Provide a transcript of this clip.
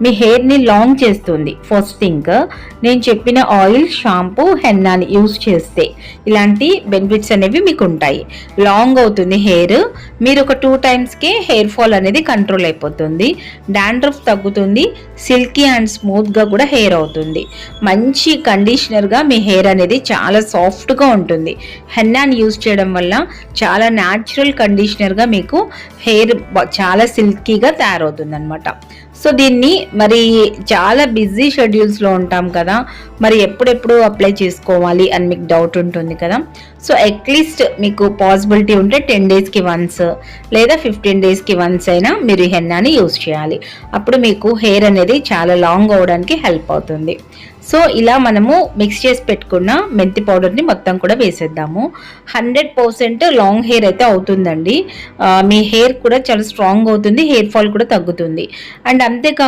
మీ హెయిర్ని లాంగ్ చేస్తుంది. First thing, నేను చెప్పిన ఆయిల్, షాంపూ, హెన్నాని యూస్ చేస్తే ఇలాంటి బెనిఫిట్స్ అనేవి మీకు ఉంటాయి. లాంగ్ అవుతుంది హెయిర్, మీరు ఒక 2 టైమ్స్కే హెయిర్ ఫాల్ అనేది కంట్రోల్ అయిపోతుంది, డాండ్రఫ్ తగ్గుతుంది, సిల్కీ అండ్ స్మూత్గా కూడా హెయిర్ అవుతుంది. మంచి కండిషనర్గా మీ హెయిర్ అనేది చాలా సాఫ్ట్గా ఉంటుంది. హెన్నాని యూస్ చేయడం వల్ల చాలా న్యాచురల్ కండిషనర్గా మీకు హెయిర్ చాలా సిల్కీగా తయారవుతుంది అనమాట. సో దీన్ని మరి చాలా బిజీ షెడ్యూల్స్లో ఉంటాం కదా, మరి ఎప్పుడెప్పుడు అప్లై చేసుకోవాలి అని మీకు డౌట్ ఉంటుంది కదా. సో అట్లీస్ట్ మీకు పాసిబిలిటీ ఉంటే 10 డేస్కి వన్స్ లేదా 15 డేస్కి వన్స్ అయినా మీరు ఈ హెన్నాని యూస్ చేయాలి. అప్పుడు మీకు హెయిర్ అనేది చాలా లాంగ్ అవడానికి హెల్ప్ అవుతుంది. సో ఇలా మనము మిక్స్ చేసి పెట్టుకున్న మెంతి పౌడర్ని మొత్తం కూడా వేసేద్దాము. 100% లాంగ్ హెయిర్ అయితే అవుతుందండి. మీ హెయిర్ కూడా చాలా స్ట్రాంగ్ అవుతుంది, హెయిర్ ఫాల్ కూడా తగ్గుతుంది. అండ్ అంతేకాకుండా